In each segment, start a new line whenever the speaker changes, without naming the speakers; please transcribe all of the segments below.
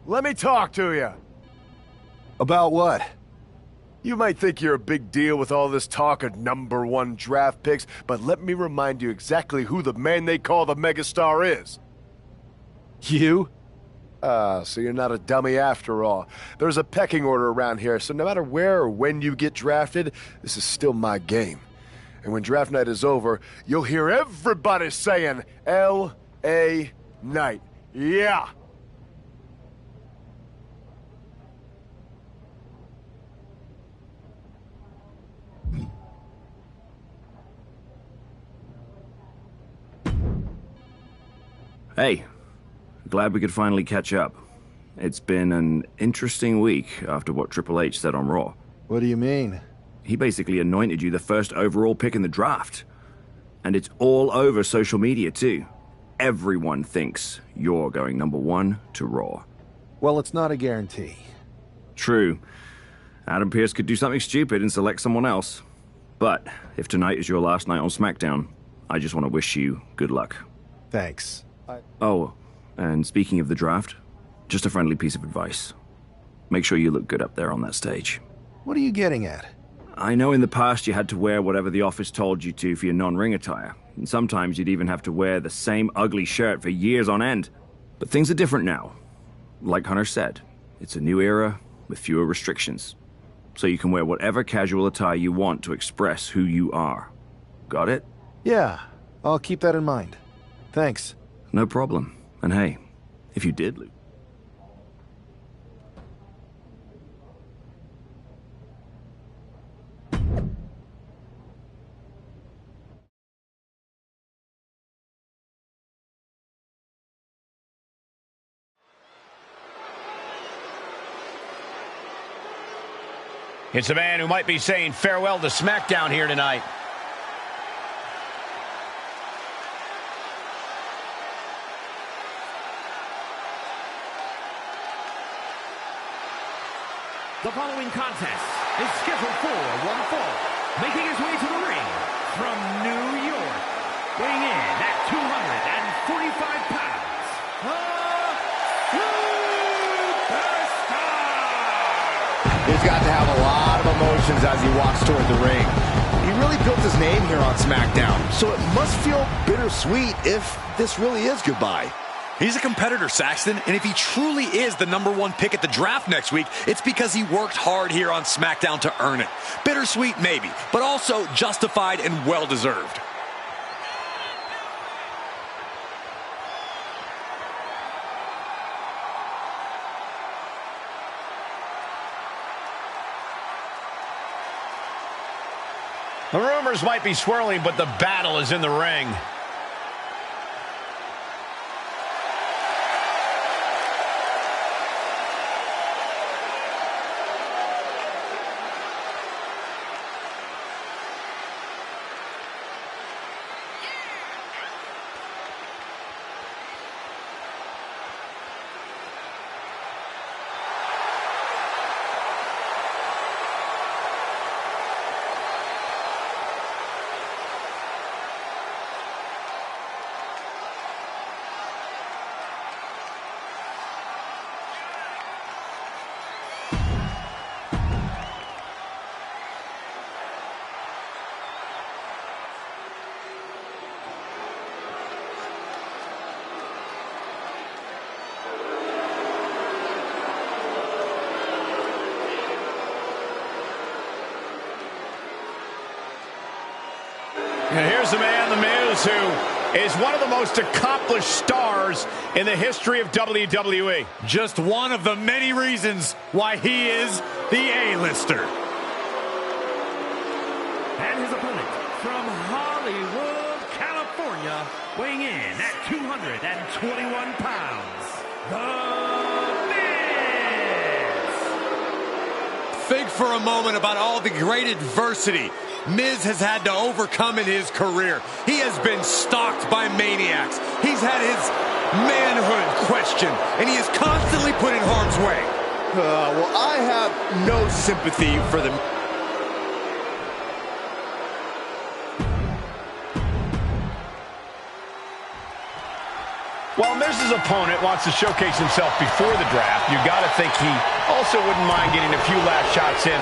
let me talk to you.
About what?
You might think you're a big deal with all this talk of #1 draft picks, but let me remind you exactly who the man they call the megastar is.
You?
So you're not a dummy after all. There's a pecking order around here, so no matter where or when you get drafted, this is still my game. And when draft night is over, you'll hear everybody saying, L.A. Knight. Yeah!
Hey, glad we could finally catch up. It's been an interesting week after what Triple H said on Raw.
What do you mean?
He basically anointed you the first overall pick in the draft. And it's all over social media, too. Everyone thinks you're going #1 to Raw.
Well, it's not a guarantee.
True. Adam Pearce could do something stupid and select someone else. But if tonight is your last night on SmackDown, I just want to wish you good luck.
Thanks.
Oh, and speaking of the draft, just a friendly piece of advice. Make sure you look good up there on that stage.
What are you getting at?
I know in the past you had to wear whatever the office told you to for your non-ring attire, and sometimes you'd even have to wear the same ugly shirt for years on end. But things are different now. Like Hunter said, it's a new era with fewer restrictions. So you can wear whatever casual attire you want to express who you are. Got it?
Yeah, I'll keep that in mind. Thanks.
No problem. And hey, if you did lose...
It's a man who might be saying farewell to SmackDown here tonight.
The following contest is scheduled for one fall. Making his way to the ring from New York, weighing in at 245 pounds, the Superstar!
He's got to have a lot of emotions as he walks toward the ring. He really built his name here on SmackDown, so it must feel bittersweet if this really is goodbye.
He's a competitor, Saxton, and if he truly is the #1 pick at the draft next week, it's because he worked hard here on SmackDown to earn it. Bittersweet, maybe, but also justified and well-deserved.
The rumors might be swirling, but the battle is in the ring. And here's the man, The Miz, who is one of the most accomplished stars in the history of WWE.
Just one of the many reasons why he is the A-lister.
And his opponent from Hollywood, California, weighing in at 221 pounds, The Miz!
Think for a moment about all the great adversity Miz has had to overcome in his career. He has been stalked by maniacs. He's had his manhood questioned, and he is constantly put in harm's way.
Well, I have no sympathy for the...
While Miz's opponent wants to showcase himself before the draft, you got to think he also wouldn't mind getting a few last shots in.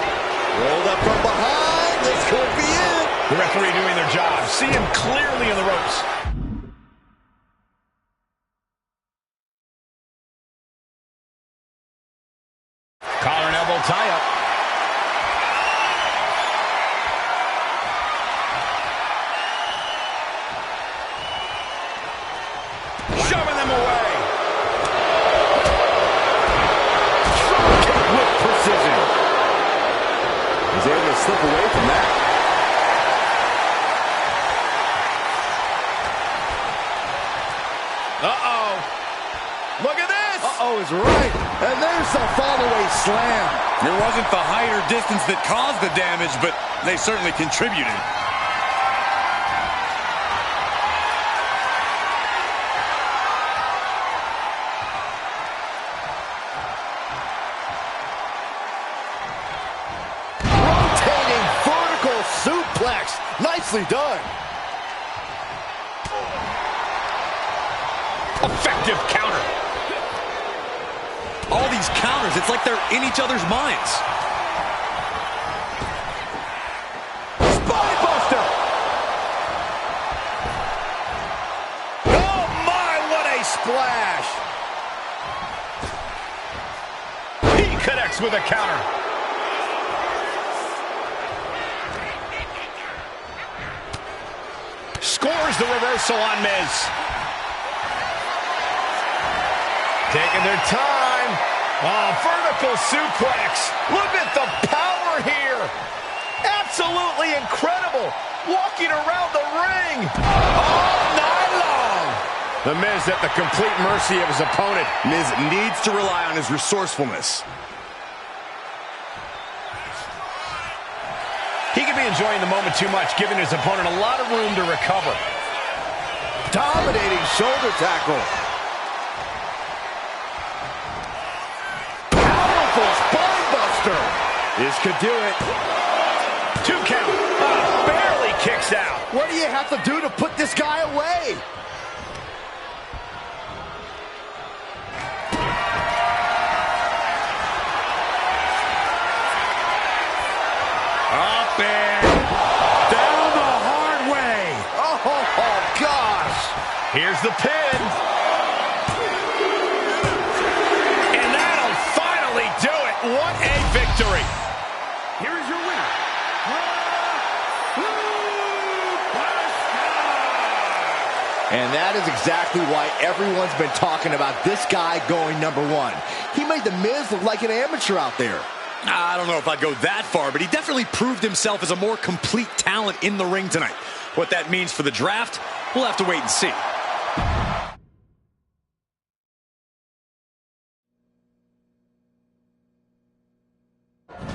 Rolled up from behind. This could be it.
The referee doing their job, seeing clearly in the ropes. Collar and elbow tie-up. Shoving them away.
Drop kick with precision. He's able to slip away from that.
Uh-oh. Look at this.
Uh-oh is right. And there's the fall-away slam.
It wasn't the height or distance that caused the damage, but they certainly contributed.
Rotating vertical suplex. Nicely done.
Effective counter.
All these counters, it's like they're in each other's minds.
Spine buster.
Oh my, what a splash. He connects with a counter. Scores the reversal on Miz. Taking their time. Oh, vertical suplex. Look at the power here. Absolutely incredible. Walking around the ring all night long. The Miz at the complete mercy of his opponent.
Miz needs to rely on his resourcefulness.
He could be enjoying the moment too much, giving his opponent a lot of room to recover.
Dominating shoulder tackle. Spine buster. This could do it.
2 count. Barely kicks out.
What do you have to do to put this guy away?
Up and down the hard way.
Oh gosh.
Here's the pin. And that'll finally do it. What a victory.
Here is your winner,
And that is exactly why everyone's been talking about this guy going #1. He made The Miz look like an amateur out there.
I don't know if I'd go that far, but he definitely proved himself as a more complete talent in the ring tonight. What that means for the draft, we'll have to wait and see.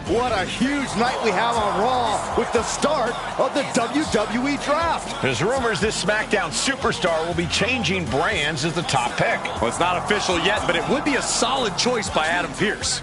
What a huge night we have on Raw with the start of the WWE Draft.
There's rumors this SmackDown superstar will be changing brands as the top pick.
Well, it's not official yet, but it would be a solid choice by Adam Pearce.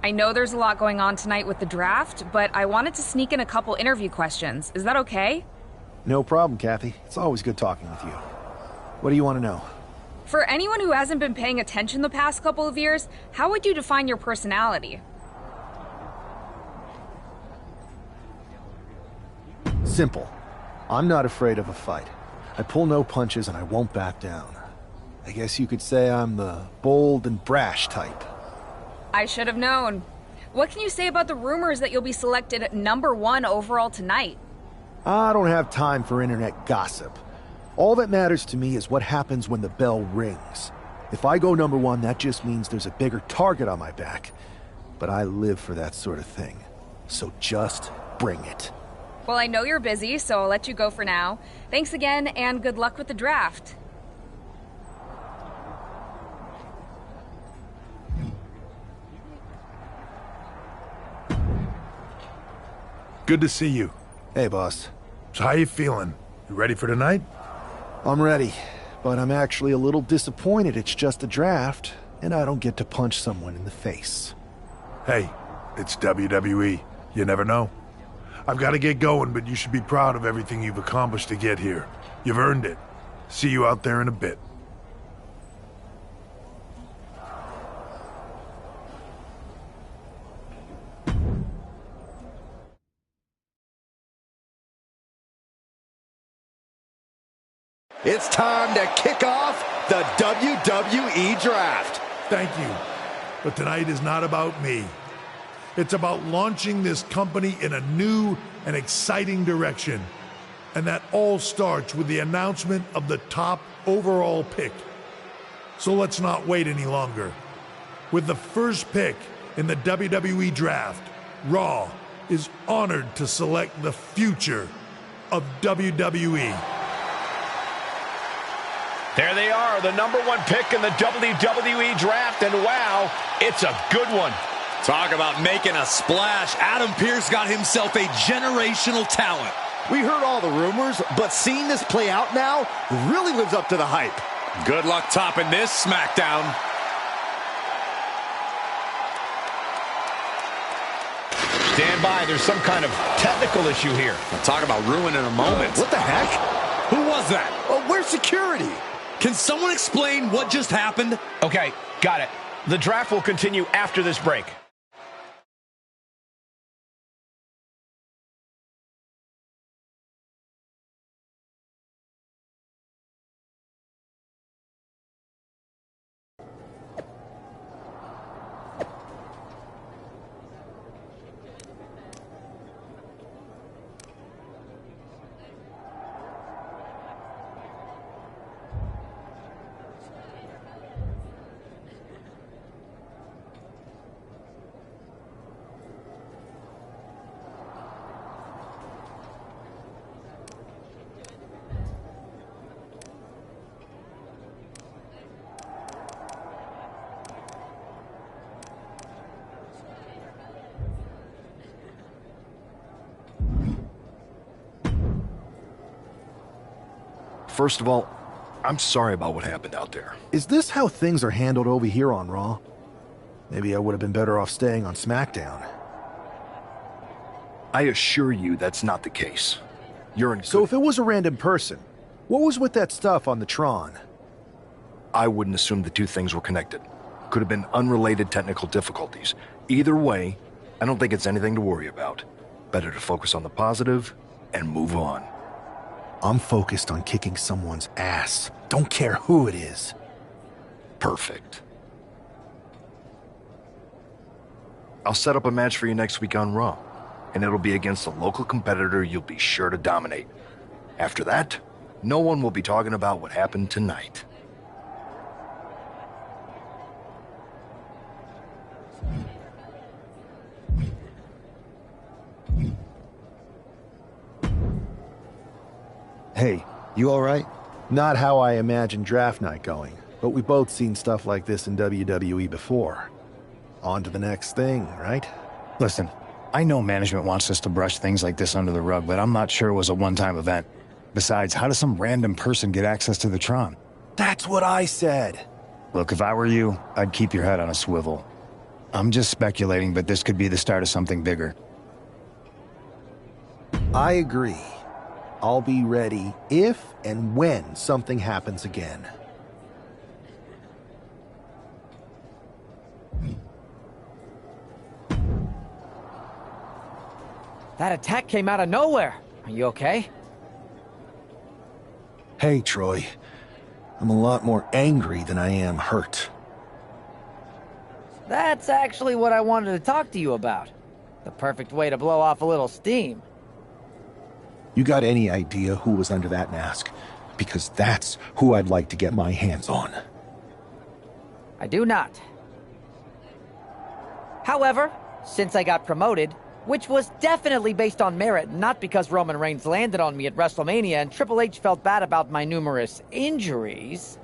I know there's a lot going on tonight with the draft, but I wanted to sneak in a couple interview questions. Is that okay?
No problem, Kathy. It's always good talking with you. What do you want to know?
For anyone who hasn't been paying attention the past couple of years, how would you define your personality?
Simple. I'm not afraid of a fight. I pull no punches and I won't back down. I guess you could say I'm the bold and brash type.
I should have known. What can you say about the rumors that you'll be selected #1 overall tonight?
I don't have time for internet gossip. All that matters to me is what happens when the bell rings. If I go #1, that just means there's a bigger target on my back. But I live for that sort of thing. So just bring it.
Well, I know you're busy, so I'll let you go for now. Thanks again, and good luck with the draft.
Good to see you.
Hey, boss.
So how you feeling? You ready for tonight?
I'm ready, but I'm actually a little disappointed it's just a draft, and I don't get to punch someone in the face.
Hey, it's WWE. You never know. I've got to get going, but you should be proud of everything you've accomplished to get here. You've earned it. See you out there in a bit.
It's time to kick off the WWE Draft.
Thank you. But tonight is not about me. It's about launching this company in a new and exciting direction. And that all starts with the announcement of the top overall pick. So let's not wait any longer. With the first pick in the WWE Draft, Raw is honored to select the future of WWE.
There they are, the #1 pick in the WWE Draft, and wow, it's a good one.
Talk about making a splash. Adam Pearce got himself a generational talent.
We heard all the rumors, but seeing this play out now really lives up to the hype.
Good luck topping this SmackDown.
Stand by, there's some kind of technical issue here.
Talk about ruining a moment.
What the heck?
Who was that?
Oh, where's security?
Can someone explain what just happened?
Okay, got it. The draft will continue after this break.
First of all, I'm sorry about what happened out there.
Is this how things are handled over here on Raw? Maybe I would have been better off staying on SmackDown.
I assure you that's not the case. You're in
So if it was a random person, what was with that stuff on the Tron?
I wouldn't assume the two things were connected. Could have been unrelated technical difficulties. Either way, I don't think it's anything to worry about. Better to focus on the positive and move on.
I'm focused on kicking someone's ass. Don't care who it is.
Perfect. I'll set up a match for you next week on Raw, and it'll be against a local competitor you'll be sure to dominate. After that, no one will be talking about what happened tonight.
Hey, you all right?
Not how I imagined draft night going, but we've both seen stuff like this in WWE before. On to the next thing, right?
Listen, I know management wants us to brush things like this under the rug, but I'm not sure it was a one-time event. Besides, how does some random person get access to the Tron?
That's what I said.
Look, if I were you, I'd keep your head on a swivel. I'm just speculating, but this could be the start of something bigger.
I agree. I'll be ready if and when something happens again.
That attack came out of nowhere. Are you okay?
Hey, Troy. I'm a lot more angry than I am hurt.
That's actually what I wanted to talk to you about. The perfect way to blow off a little steam.
You got any idea who was under that mask? Because that's who I'd like to get my hands on.
I do not. However, since I got promoted, which was definitely based on merit, not because Roman Reigns landed on me at WrestleMania and Triple H felt bad about my numerous injuries,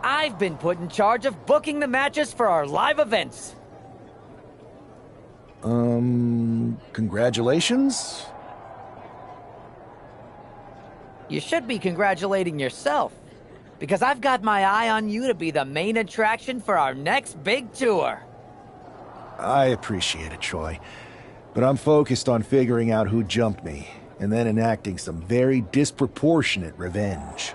I've been put in charge of booking the matches for our live events.
Congratulations?
You should be congratulating yourself, because I've got my eye on you to be the main attraction for our next big tour.
I appreciate it, Troy. But I'm focused on figuring out who jumped me, and then enacting some very disproportionate revenge.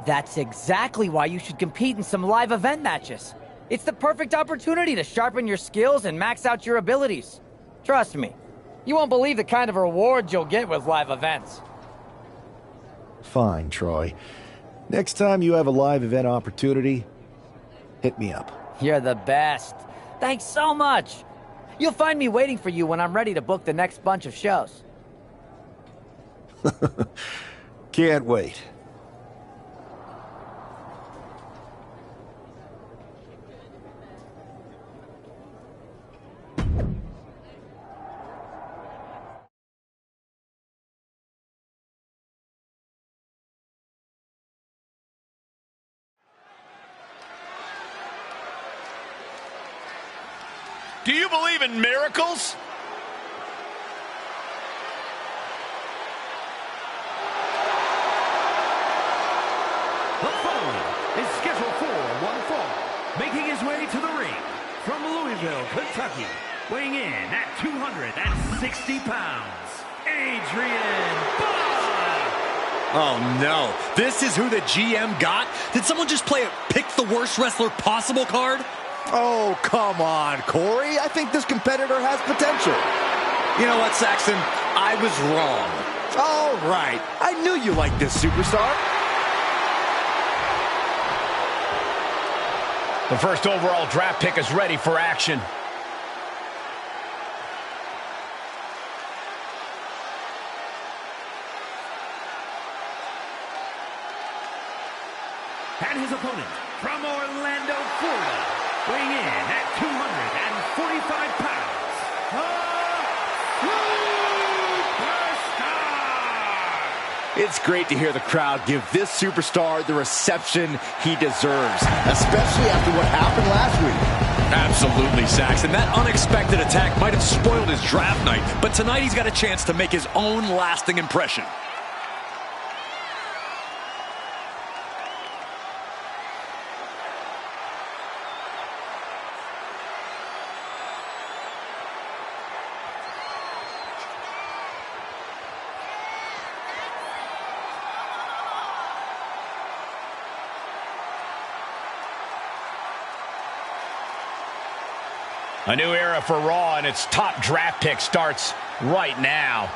That's exactly why you should compete in some live event matches. It's the perfect opportunity to sharpen your skills and max out your abilities. Trust me, you won't believe the kind of rewards you'll get with live events.
Fine, Troy. Next time you have a live event opportunity, hit me up.
You're the best. Thanks so much. You'll find me waiting for you when I'm ready to book the next bunch of shows.
Can't wait.
Do you believe in miracles?
The following is scheduled for one fall, making his way to the ring from Louisville, Kentucky, weighing in at 260 pounds, Adrian Bond.
Oh, no. This is who the GM got? Did someone just play a pick the worst wrestler possible card?
Oh, come on, Corey. I think this competitor has potential.
You know what, Saxton? I was wrong.
All right. I knew you liked this superstar.
The first overall draft pick is ready for action.
And his opponent, from Orlando, Florida, weighing in at 245 pounds, the Superstar!
It's great to hear the crowd give this superstar the reception he deserves, especially after what happened last week.
Absolutely, Saxton. That unexpected attack might have spoiled his draft night, but tonight he's got a chance to make his own lasting impression.
A new era for Raw, and its top draft pick starts right now.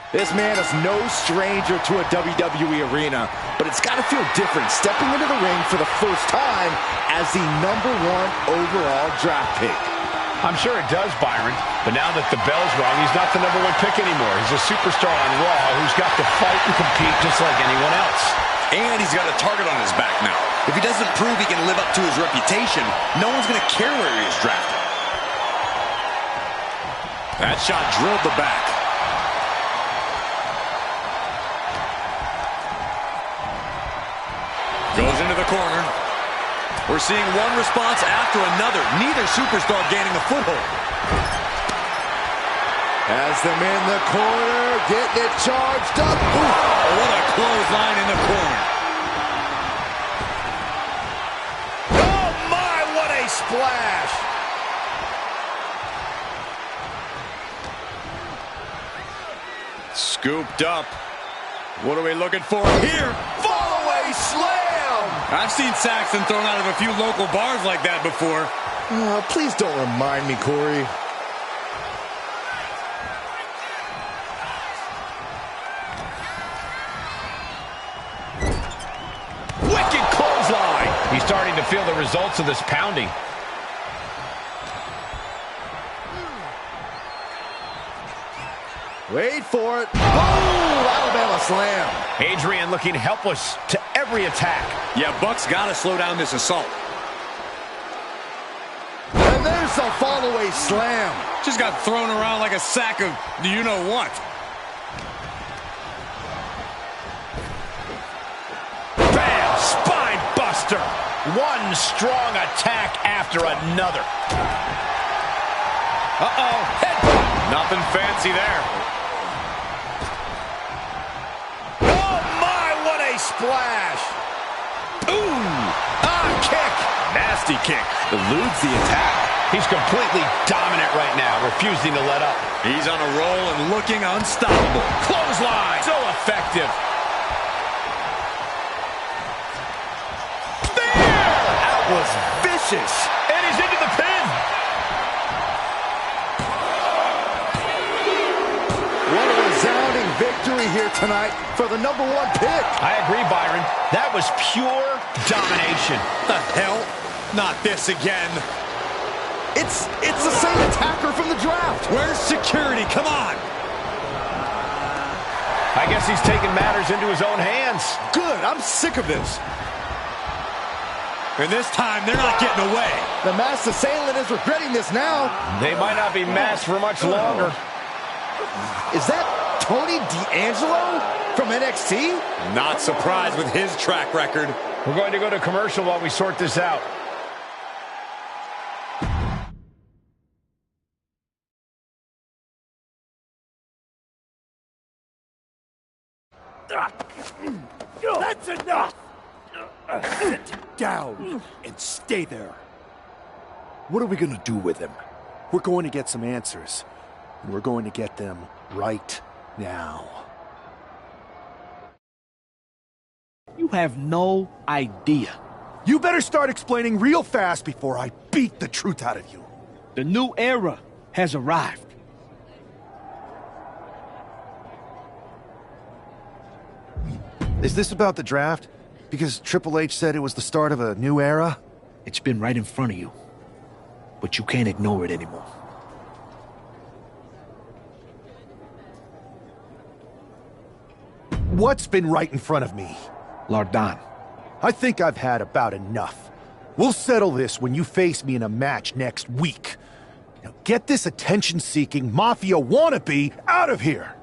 This man is no stranger to a WWE arena, but it's got to feel different stepping into the ring for the first time as the #1 overall draft pick.
I'm sure it does, Byron, but now that the bell's rung, he's not the #1 pick anymore. He's a superstar on Raw who's got to fight and compete just like anyone else.
And he's got a target on his back now. If he doesn't prove he can live up to his reputation, no one's going to care where he is drafted. That shot drilled the back. Goes into the corner. We're seeing one response after another. Neither superstar gaining a foothold.
Has them in the corner, getting it charged up. Ooh.
What a clothesline in the corner.
Oh my, what a splash!
Scooped up. What are we looking for here?
Fallaway slam!
I've seen Saxton thrown out of a few local bars like that before.
Please don't remind me, Corey.
Wicked clothesline. He's starting to feel the results of this pounding.
Wait for it. Oh, Alabama slam.
Adrian looking helpless to every attack.
Yeah, Buck's got to slow down this assault.
And there's the fallaway slam.
Just got thrown around like a sack of you-know-what.
Bam! Spine buster. One strong attack after another. Uh-oh. Headbutt.
Nothing fancy there.
Oh, my, what a splash. Ooh. Kick.
Nasty kick.
Eludes the attack. He's completely dominant right now, refusing to let up.
He's on a roll and looking unstoppable.
Clothesline. So effective.
That was vicious.
And he's into the pin.
What a resounding victory here tonight for the #1 pick.
I agree, Byron. That was pure domination.
The hell? Not this again.
It's the same attacker from the draft.
Where's security? Come on.
I guess he's taking matters into his own hands.
Good, I'm sick of this.
And this time, they're not getting away.
The masked assailant is regretting this now.
They might not be masked for much longer.
Is that Tony D'Angelo from NXT?
Not surprised with his track record.
We're going to go to commercial while we sort this out.
That's enough! Sit down and stay there.
What are we gonna do with him?
We're going to get some answers, and we're going to get them right now.
You have no idea.
You better start explaining real fast before I beat the truth out of you.
The new era has arrived.
Is this about the draft? Because Triple H said it was the start of a new era?
It's been right in front of you, but you can't ignore it anymore.
What's been right in front of me?
Lardon.
I think I've had about enough. We'll settle this when you face me in a match next week. Now get this attention-seeking Mafia wannabe out of here!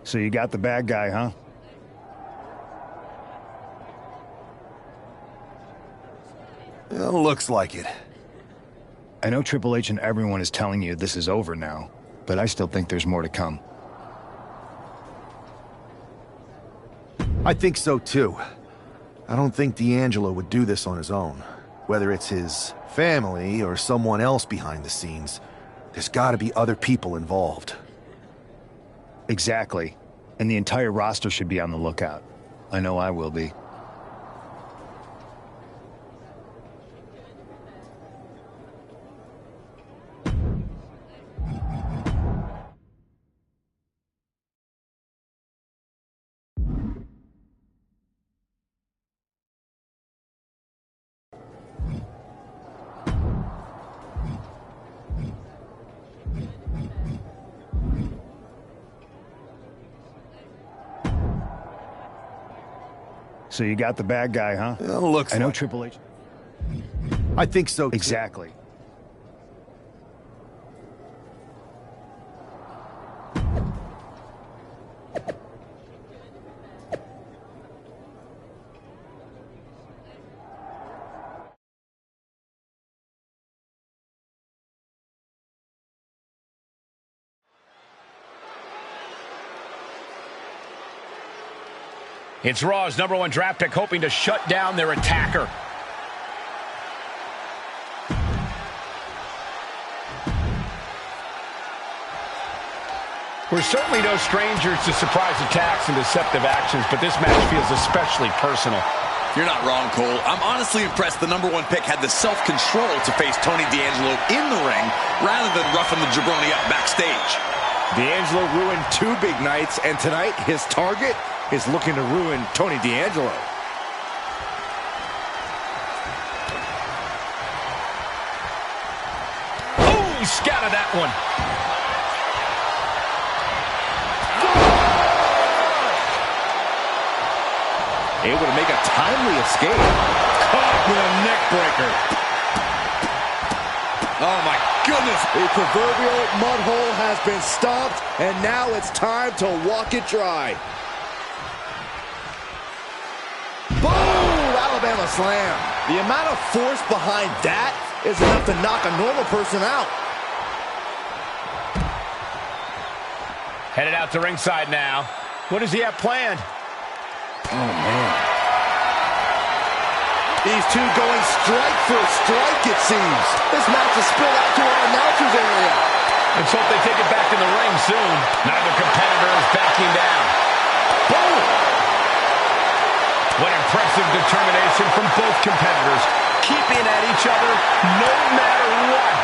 So you got the bad guy, huh?
Looks like it.
I know Triple H and everyone is telling you this is over now, but I still think there's more to come.
I think so too. I don't think D'Angelo would do this on his own. Whether it's his family or someone else behind the scenes, there's gotta be other people involved.
Exactly. And the entire roster should be on the lookout. I know I will be. So you got the bad guy, huh?
Looks
I know
like
Triple H.
I think so too.
Exactly.
It's Raw's #1 draft pick hoping to shut down their attacker. We're certainly no strangers to surprise attacks and deceptive actions, but this match feels especially personal.
You're not wrong, Cole. I'm honestly impressed the #1 pick had the self-control to face Tony D'Angelo in the ring rather than roughing the jabroni up backstage.
D'Angelo ruined 2 big nights, and tonight his target is looking to ruin Tony D'Angelo.
Oh, he scattered that one.
Able to make a timely escape.
Caught with a neck breaker. Oh, my goodness.
The proverbial mud hole has been stopped, and now it's time to walk it dry. Boom! Alabama slam. The amount of force behind that is enough to knock a normal person out.
Headed out to ringside now. What does he have planned?
Oh, man. These two going strike for strike, it seems. This match is spilled out to our announcer's area.
Let's hope they take it back in the ring soon. Neither competitor is backing down. Boom! What impressive determination from both competitors, keeping at each other no matter what.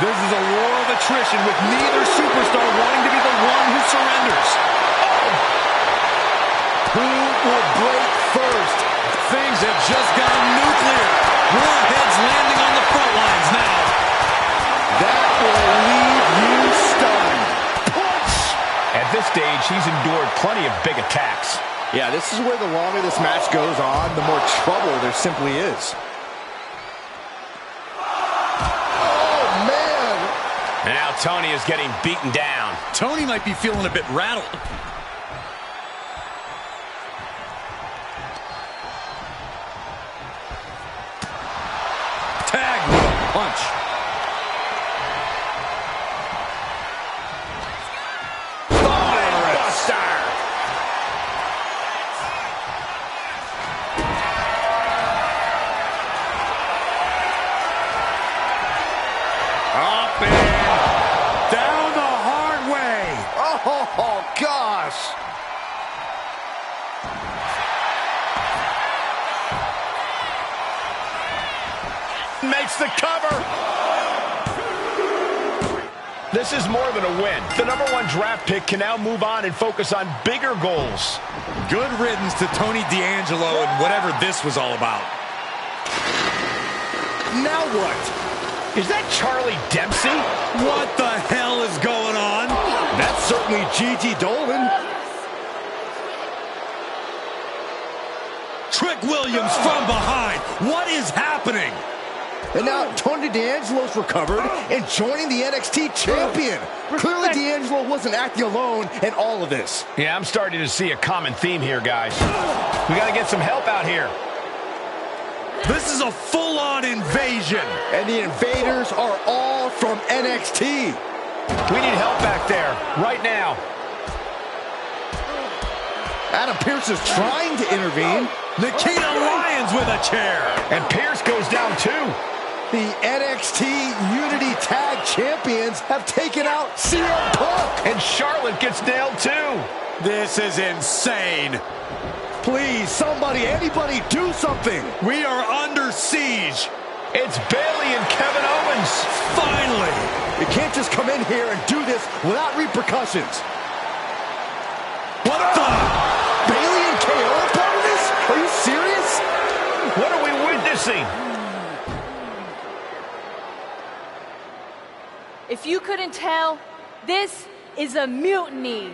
This is a war of attrition with neither superstar wanting to be the one who surrenders.
Who will break first?
Things have just gone nuclear. Warheads landing on the front lines now.
That will leave you stunned.
Punch! At this stage, he's endured plenty of big attacks.
Yeah, this is where the longer this match goes on, the more trouble there simply is. Oh, man!
And now Tony is getting beaten down.
Tony might be feeling a bit rattled. Tag with a punch.
Up and down the hard way. Oh, gosh.
Makes the cover. This is more than a win. The #1 draft pick can now move on and focus on bigger goals.
Good riddance to Tony D'Angelo and whatever this was all about.
Now what?
Is that Charlie Dempsey?
What the hell is going on?
That's certainly Gigi Dolan.
Trick Williams from behind. What is happening?
And now Tony D'Angelo's recovered and joining the NXT champion. Clearly D'Angelo wasn't acting alone in all of this.
Yeah, I'm starting to see a common theme here, guys. We got to get some help out here.
This is a full-on invasion.
And the invaders are all from NXT.
We need help back there, right now.
Adam Pearce is trying to intervene.
Nikita Lyons with a chair.
And Pearce goes down too.
The NXT Unity Tag Champions have taken out CM Punk.
And Charlotte gets nailed too.
This is insane.
Please, somebody, anybody, do something.
We are under siege.
It's Bayley and Kevin Owens.
Finally.
You can't just come in here and do this without repercussions.
What the?
Bayley and KO are part of this? Are you serious?
What are we witnessing?
If you couldn't tell, this is a mutiny.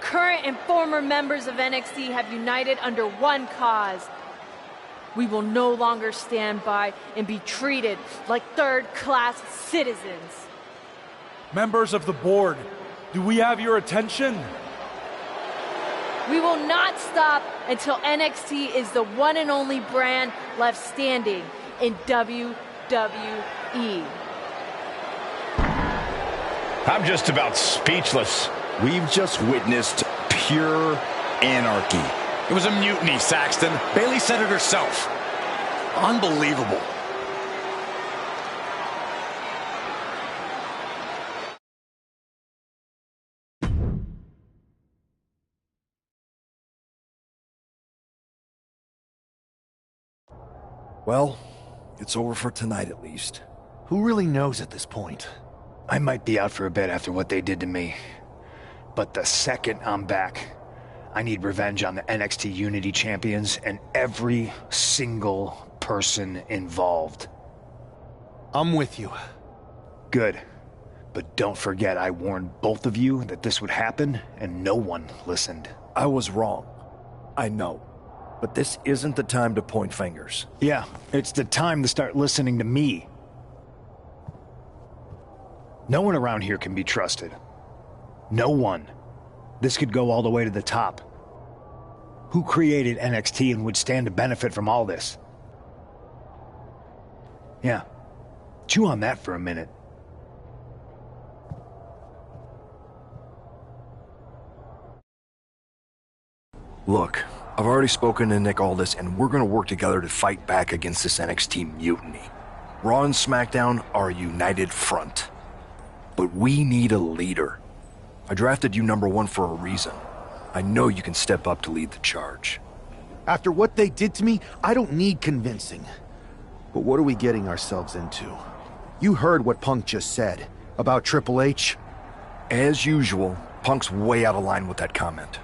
Current and former members of NXT have united under one cause. We will no longer stand by and be treated like third-class citizens.
Members of the board, do we have your attention?
We will not stop until NXT is the one and only brand left standing in WWE.
I'm just about speechless.
We've just witnessed pure anarchy.
It was a mutiny, Saxton. Bayley said it herself. Unbelievable.
Well, it's over for tonight at least.
Who really knows at this point?
I might be out for a bit after what they did to me. But the second I'm back, I need revenge on the NXT Unity Champions and every single person involved.
I'm with you.
Good. But don't forget I warned both of you that this would happen, and no one listened.
I was wrong. I know. But this isn't the time to point fingers.
Yeah, it's the time to start listening to me. No one around here can be trusted. No one. This could go all the way to the top. Who created NXT and would stand to benefit from all this? Yeah. Chew on that for a minute.
Look, I've already spoken to Nick Aldis, and we're going to work together to fight back against this NXT mutiny. Raw and SmackDown are a united front. But we need a leader. I drafted you #1 for a reason. I know you can step up to lead the charge.
After what they did to me, I don't need convincing. But what are we getting ourselves into? You heard what Punk just said about Triple H.
As usual, Punk's way out of line with that comment.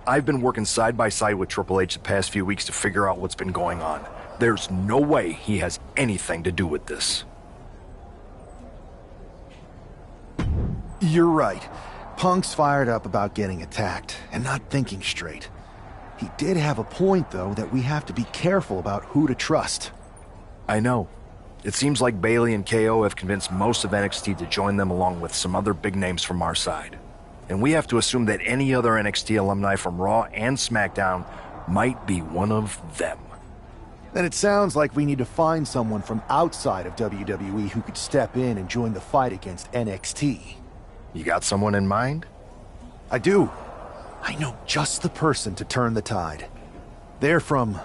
I've been working side by side with Triple H the past few weeks to figure out what's been going on. There's no way he has anything to do with this.
You're right. Punk's fired up about getting attacked and not thinking straight. He did have a point, though, that we have to be careful about who to trust.
I know. It seems like Bayley and KO have convinced most of NXT to join them along with some other big names from our side. And we have to assume that any other NXT alumni from Raw and SmackDown might be one of them.
Then it sounds like we need to find someone from outside of WWE who could step in and join the fight against NXT.
You got someone in mind?
I do. I know just the person to turn the tide. They're from...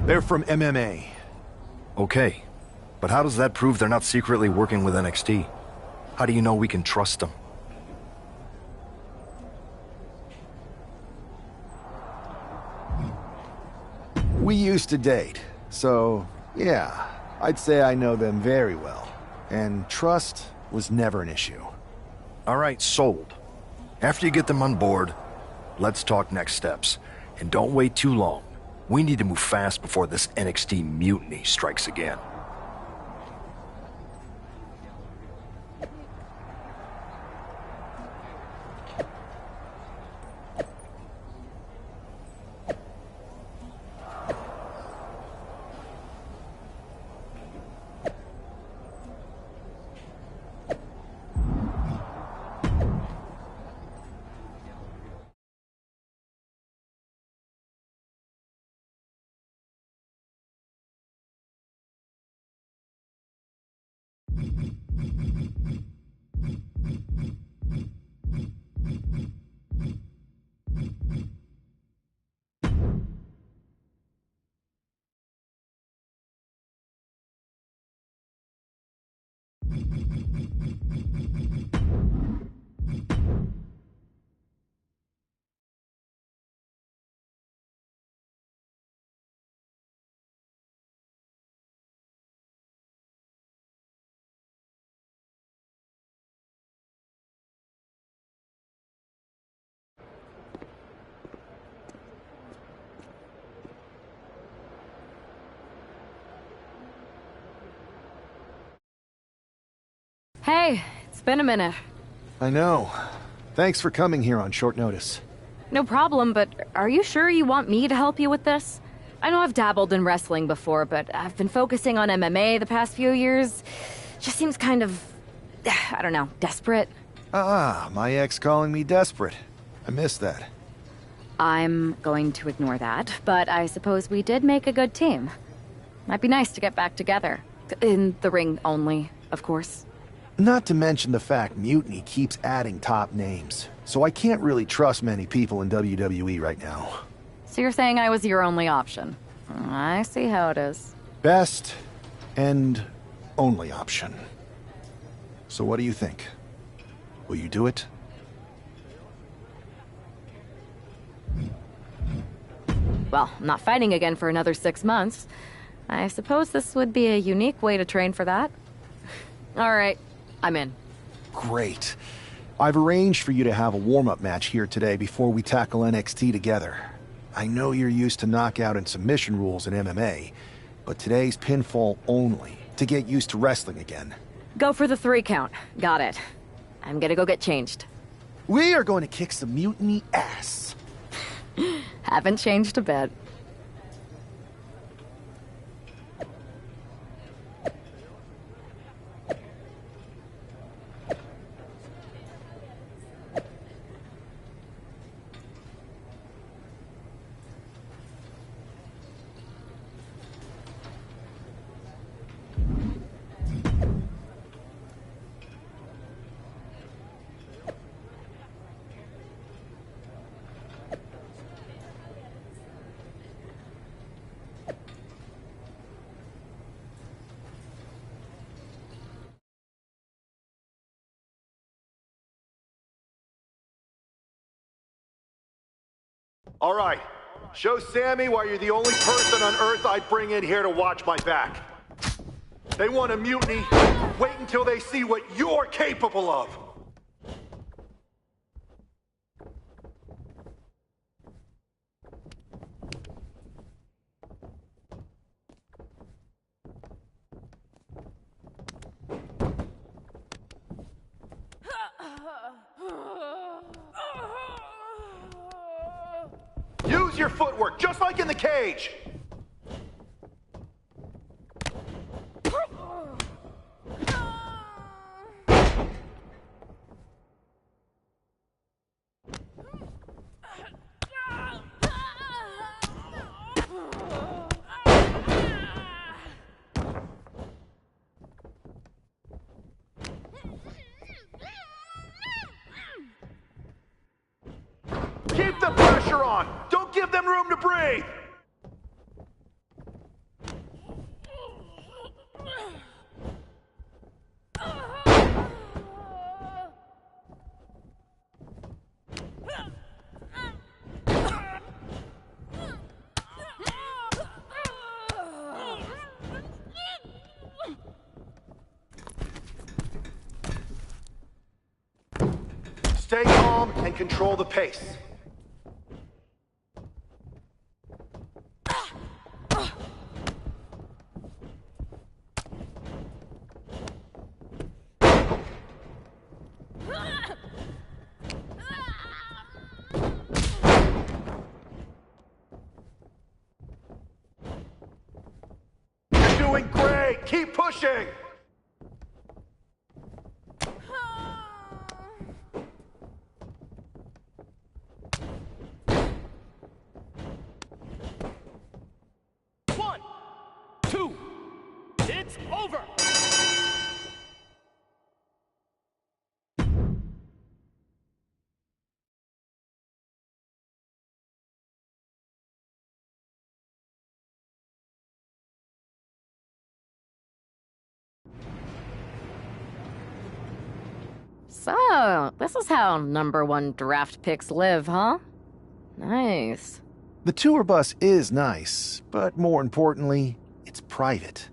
They're from MMA.
Okay, but how does that prove they're not secretly working with NXT? How do you know we can trust them?
We used to date, so yeah, I'd say I know them very well. And trust was never an issue.
All right, sold. After you get them on board, let's talk next steps. And don't wait too long. We need to move fast before this NXT mutiny strikes again.
Hey, it's been a minute.
I know. Thanks for coming here on short notice.
No problem, but are you sure you want me to help you with this? I know I've dabbled in wrestling before, but I've been focusing on MMA the past few years. Just seems kind of, I don't know, desperate.
Ah, my ex calling me desperate. I missed that.
I'm going to ignore that, but I suppose we did make a good team. Might be nice to get back together. In the ring only, of course.
Not to mention the fact Mutiny keeps adding top names, so I can't really trust many people in WWE right now.
So you're saying I was your only option? I see how it is.
Best and only option. So what do you think? Will you do it?
Well, I'm not fighting again for another 6 months. I suppose this would be a unique way to train for that. All right, I'm in.
Great. I've arranged for you to have a warm-up match here today before we tackle NXT together. I know you're used to knockout and submission rules in MMA, but today's pinfall only, to get used to wrestling again.
Go for the 3 count. Got it. I'm gonna go get changed.
We are going to kick some Mutiny ass.
Haven't changed a bit.
All right. Show Sammy why you're the only person on Earth I'd bring in here to watch my back. They want a mutiny. Wait until they see what you're capable of. Use your footwork, just like in the cage! Keep the pressure on! Don't give them room to breathe! Stay calm and control the pace. You're doing great! Keep pushing!
It's over!
So, this is how #1 draft picks live, huh? Nice.
The tour bus is nice, but more importantly, it's private.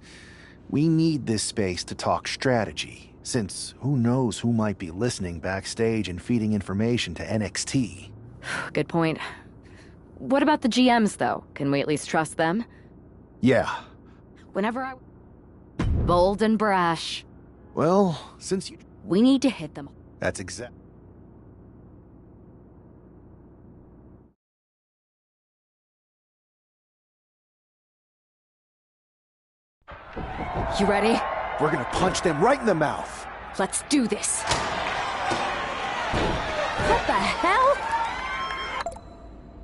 We need this space to talk strategy, since who knows who might be listening backstage and feeding information to NXT.
Good point. What about the GMs, though? Can we at least trust them?
Yeah.
Whenever I... Bold and brash.
Well, since you...
We need to hit them.
That's exact...
You ready?
We're gonna punch them right in the mouth.
Let's do this. What the hell?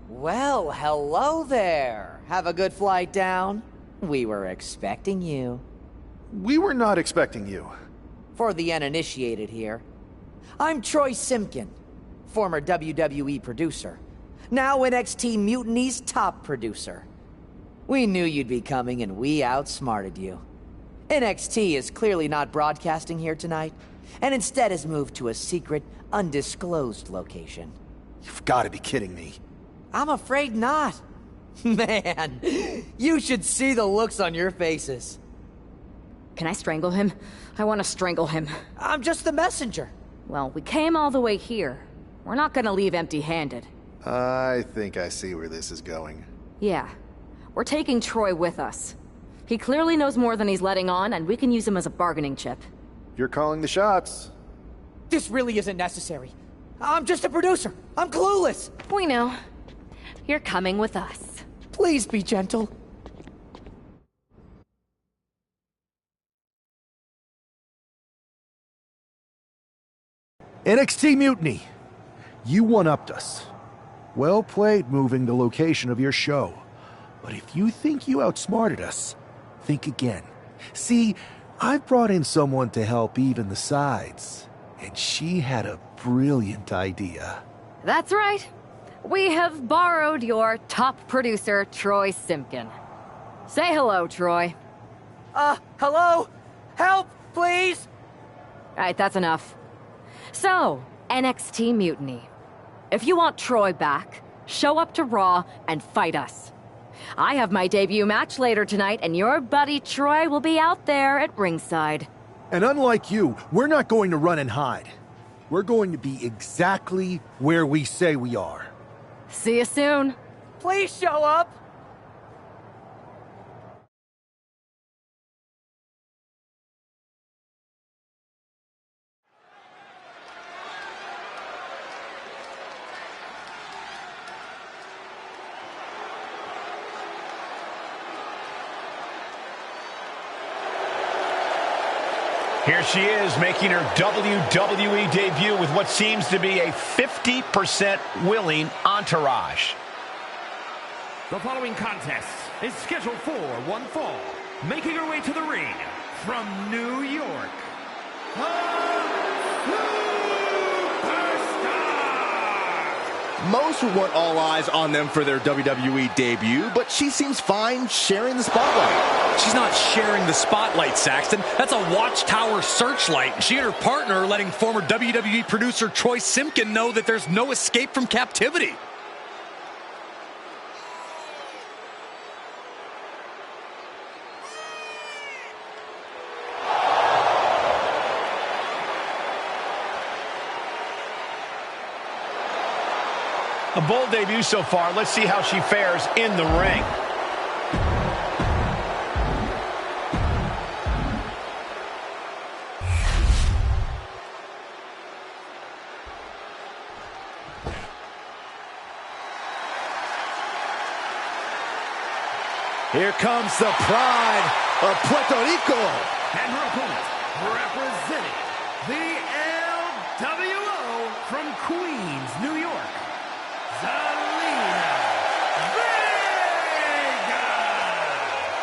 Well, hello there. Have a good flight down. We were expecting you.
We were not expecting you.
For the uninitiated here, I'm Troy Simkin, former WWE producer, now NXT Mutiny's top producer. We knew you'd be coming and we outsmarted you. NXT is clearly not broadcasting here tonight, and instead has moved to a secret, undisclosed location.
You've got to be kidding me.
I'm afraid not. Man, you should see the looks on your faces.
Can I strangle him? I want to strangle him.
I'm just the messenger.
Well, we came all the way here. We're not gonna leave empty-handed.
I think I see where this is going.
Yeah. We're taking Troy with us. He clearly knows more than he's letting on, and we can use him as a bargaining chip.
You're calling the shots.
This really isn't necessary. I'm just a producer. I'm clueless.
We know. You're coming with us.
Please be gentle.
NXT Mutiny. You one-upped us. Well played moving the location of your show. But if you think you outsmarted us, think again. See, I've brought in someone to help even the sides, and she had a brilliant idea.
That's right. We have borrowed your top producer, Troy Simkin. Say hello, Troy.
Hello? Help, please?
Alright, that's enough. So, NXT Mutiny. If you want Troy back, show up to Raw and fight us. I have my debut match later tonight, and your buddy Troy will be out there at ringside.
And unlike you, we're not going to run and hide. We're going to be exactly where we say we are.
See you soon.
Please show up.
Here she is, making her WWE debut with what seems to be a 50% willing entourage.
The following contest is scheduled for one fall. Making her way to the ring from New York,
Most would want all eyes on them for their WWE debut, but she seems fine sharing the spotlight.
She's not sharing the spotlight, Saxton. That's a Watchtower searchlight. She and her partner are letting former WWE producer Troy Simpkin know that there's no escape from captivity.
A bold debut so far. Let's see how she fares in the ring.
Here comes the pride of Puerto Rico.
and her opponent, representing the LWO from Queens, New York,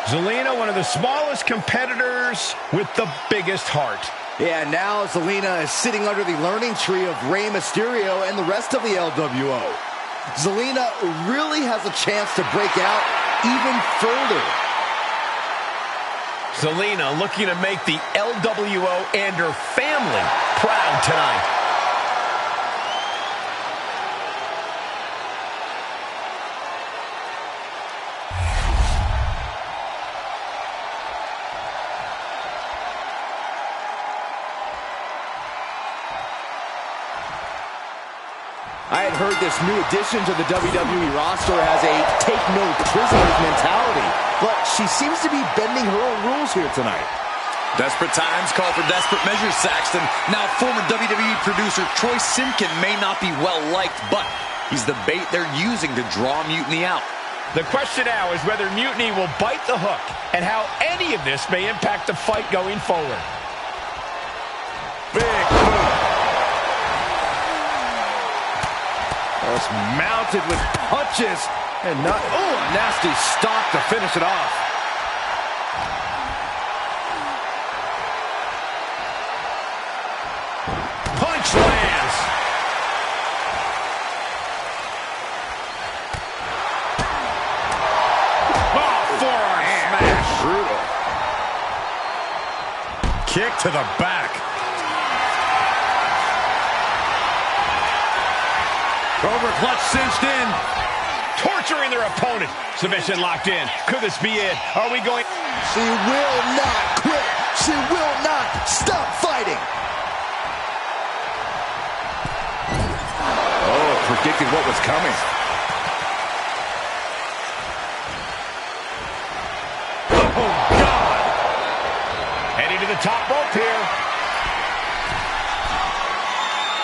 Zelina, one of the smallest competitors with the biggest heart.
Yeah, now Zelina is sitting under the learning tree of Rey Mysterio and the rest of the LWO. Zelina really has a chance to break out even further.
Zelina looking to make the LWO and her family proud tonight.
I had heard this new addition to the WWE roster has a take-no-prisoners mentality, but she seems to be bending her own rules here tonight.
Desperate times call for desperate measures, Saxton. Now, former WWE producer Troy Simpkin may not be well-liked, but he's the bait they're using to draw Mutiny out.
The question now is whether Mutiny will bite the hook and how any of this may impact the fight going forward.
Big move. Just mounted with punches and not, oh, a nasty stop to finish it off.
Punch lands. Oh, forearm smash.
Brutal. Kick to the back.
Cobra clutch cinched in. Torturing their opponent. Submission locked in. Could this be it? Are we going?
She will not quit. She will not stop fighting. Oh, predicted what was coming.
Oh, God. Heading to the top rope here.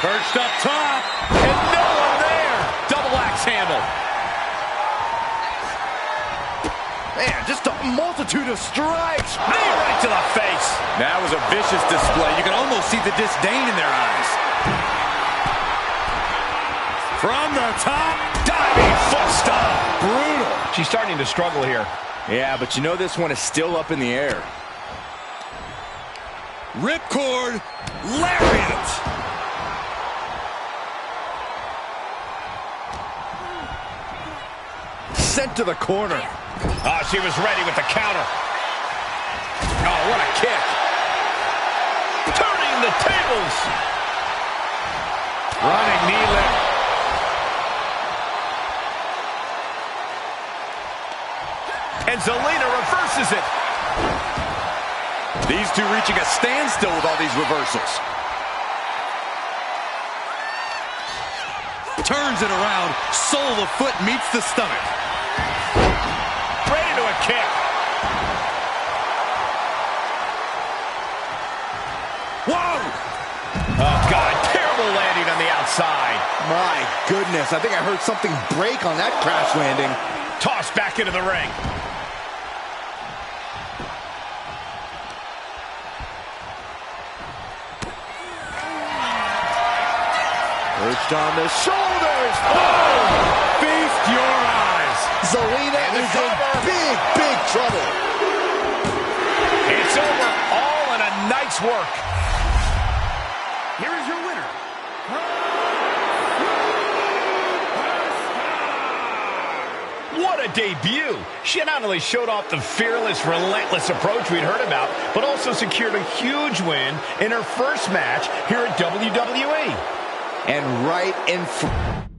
Perched up top. And no one there. Double axe handle.
Man, just a multitude of strikes.
Knee right to the face.
That was a vicious display. You can almost see the disdain in their eyes.
From the top, diving foot stomp.
Brutal.
She's starting to struggle here.
Yeah, but you know this one is still up in the air.
Ripcord, lariat.
Sent to the corner.
Oh, she was ready with the counter. Oh, what a kick. Turning the tables. Running knee lift. And Zelina reverses it.
These two reaching a standstill with all these reversals. Turns it around. Sole of foot meets the stomach.
Right into a kick.
Whoa!
Oh, God. Terrible landing on the outside.
My goodness. I think I heard something break on that crash landing.
Tossed back into the ring.
Perched on the shoulders. Oh!
Feast your eyes.
Zelina is in big, big trouble.
It's over. All in a night's work.
Here is your winner.
What a debut. She not only showed off the fearless, relentless approach we'd heard about, but also secured a huge win in her first match here at WWE.
And right in front.